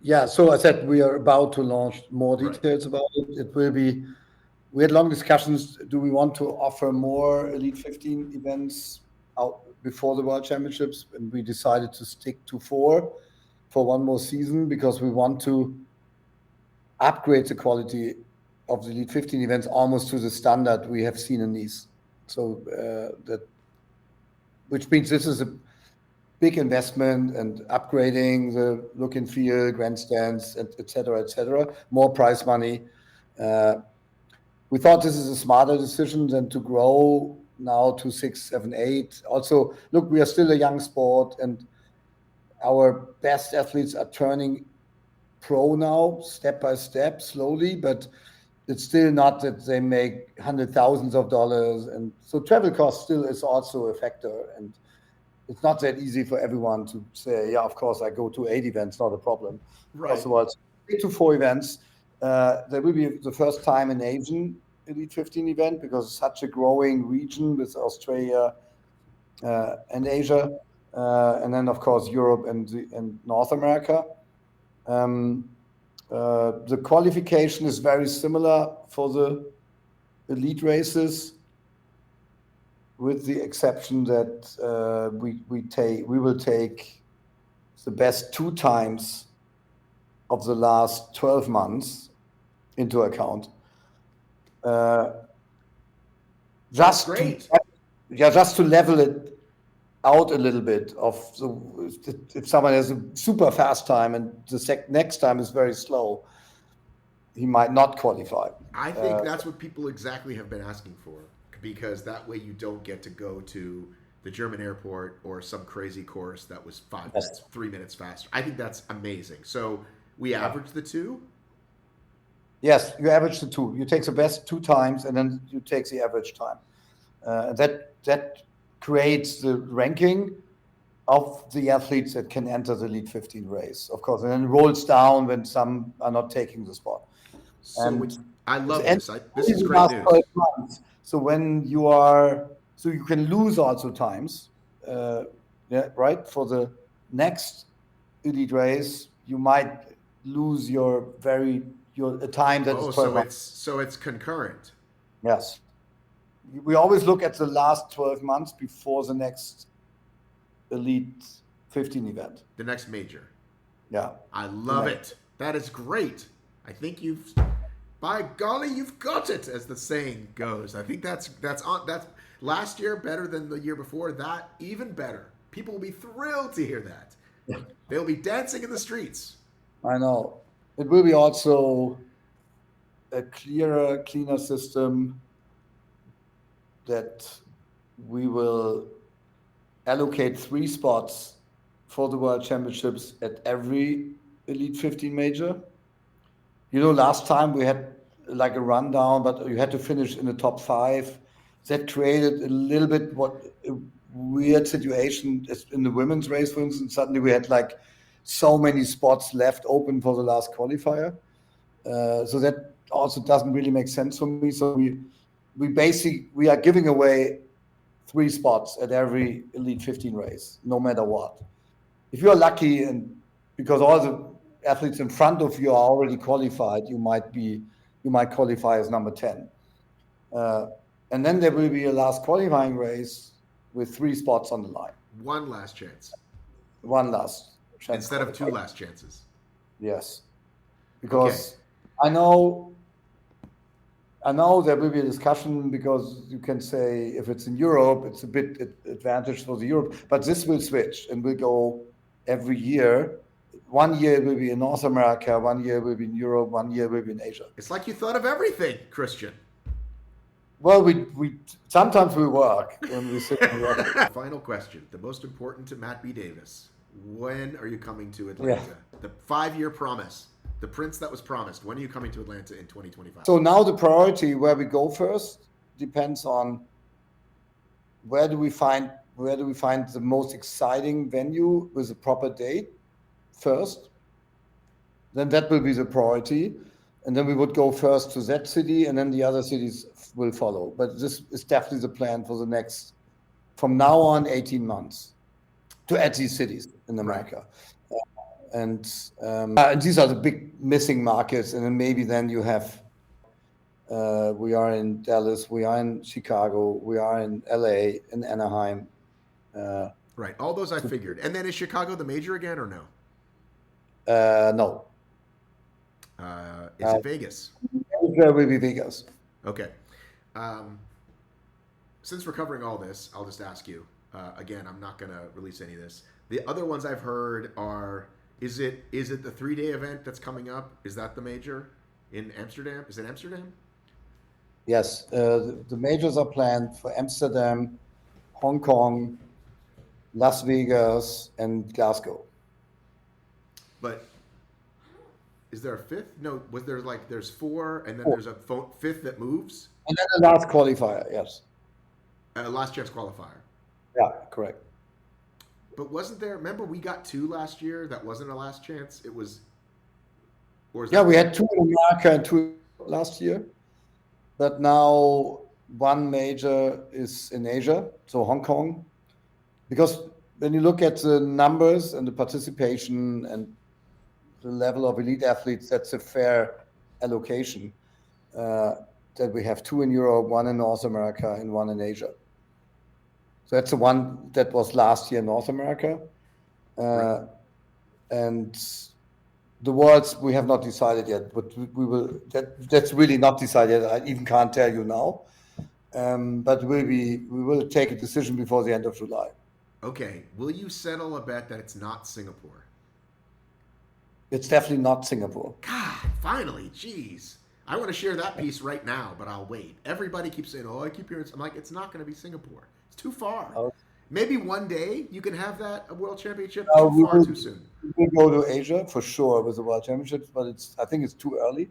Yeah, so I said we are about to launch more Right. details about it. It will be, we had long discussions. Do we want to offer more Elite 15 events out before the World Championships? And we decided to stick to four for one more season because we want to upgrade the quality of the Elite 15 events almost to the standard we have seen in these. So that, which means this is a big investment and upgrading the look and feel, grandstands, and et cetera, more prize money. Uh, we thought this is a smarter decision than to grow now to 6, 7, 8. Also, look, we are still a young sport, and our best athletes are turning pro now, step by step, slowly, but it's still not that they make hundred thousands of dollars. And so travel cost still is also a factor. And it's not that easy for everyone to say, yeah, of course, I go to 8 events, not a problem. First Right. of all, it's 8 to 4 events. There will be the first time an Asian Elite 15 event because it's such a growing region with Australia and Asia, and then of course Europe and North America. Um, the qualification is very similar for the elite races, with the exception that we will take the best 2 times of the last 12 months into account. Uh, That's just to great. yeah, just to level it out a little bit of if someone has a super fast time and the next time is very slow, he might not qualify. I think that's what people exactly have been asking for because that way you don't get to go to the German airport or some crazy course that was 5 minutes, Yes. 3 minutes faster. I think that's amazing. So we Yeah. average the two. Yes, you average the two. You take the best 2 times, and then you take the average time. That creates the ranking of the athletes that can enter the Elite 15 race, of course, and then rolls down when some are not taking the spot. So And when, I love and this. This only is the great last news. 12 months. So when you are, so you can lose also times, uh, yeah, right? For the next elite race, you might lose your a time that is Oh, 12 months. so it's concurrent. Yes, we always look at the last 12 months before the next elite 15 event. The next major. Yeah, I the love next. it. That is great. I think you've, by golly, you've got it, as the saying goes. I think that's last year better than the year before. That even better. People will be thrilled to hear that. They'll be dancing in the streets. I know. It will be also a clearer, cleaner system that we will allocate 3 spots for the World Championships at every Elite 15 major. You know, last time we had like a rundown, but you had to finish in the top 5. That created a little bit what a weird situation in the women's race, for instance. Suddenly we had like so many spots left open for the last qualifier. So that also doesn't really make sense for me. So we are giving away 3 spots at every Elite 15 race, no matter what. If you're lucky, and because all the athletes in front of you are already qualified, you might qualify as number 10. Uh, and then there will be a last qualifying race with 3 spots on the line, One last chance one last chance instead of two qualify. last chances. Yes, Okay. because I know I know there will be a discussion because you can say if it's in Europe, it's a bit advantage for the Europe, but this will switch and will go every year. One year it will be in North America, one year will be in Europe, one year will be in Asia. It's like you thought of everything, Christian. Well, we sometimes we work when we sit in the office. Final question, the most important to Matt B. Davis. When are you coming to Yeah. Atlanta? The 5 year promise. The prince that was promised. When are you coming to Atlanta in 2025? So now the priority where we go first depends on where do we find the most exciting venue with a proper date first. Then that will be the priority, and then we would go first to that city, and then the other cities will follow. But this is definitely the plan for the next, from now on, 18 months to add these cities in Right. America. and these are the big missing markets. And then maybe then you have, we are in Dallas, we are in Chicago, we are in LA, in Anaheim. Right. All those I figured. And then is Chicago the major again or no? No. Is it Vegas? There will be Vegas. Okay. Since we're covering all this, I'll just ask you. Again, I'm not going to release any of this. The other ones I've heard are: is it the 3-day event that's coming up? Is that the major in Amsterdam? Is it Amsterdam? Yes, the majors are planned for Amsterdam, Hong Kong, Las Vegas, and Glasgow. But is there a fifth? No, was there like there's 4, and then Four. there's a fifth that moves? And then the last qualifier, yes. Last chance qualifier. Yeah, correct. But wasn't there? Remember, we got 2 last year. That wasn't a last chance. It was. Or is Yeah, that, we had 2 in America and 2 last year. But now one major is in Asia, so Hong Kong. Because when you look at the numbers and the participation and the level of elite athletes, that's a fair allocation. That we have 2 in Europe, 1 in North America, and 1 in Asia. So that's the one that was last year in North America. Right. And the worlds we have not decided yet, but we will. That's really not decided. I even can't tell you now. But we will take a decision before the end of July. Okay. Will you settle a bet that it's not Singapore? It's definitely not Singapore. God, finally, jeez. I want to share that piece right now, but I'll wait. Everybody keeps saying, "Oh, I keep hearing." I'm like, it's not going to be Singapore. It's too far. Oh. Maybe one day you can have that a world championship. No, Too far, too soon. We will go to Asia for sure with the World Championships, but I think it's too early.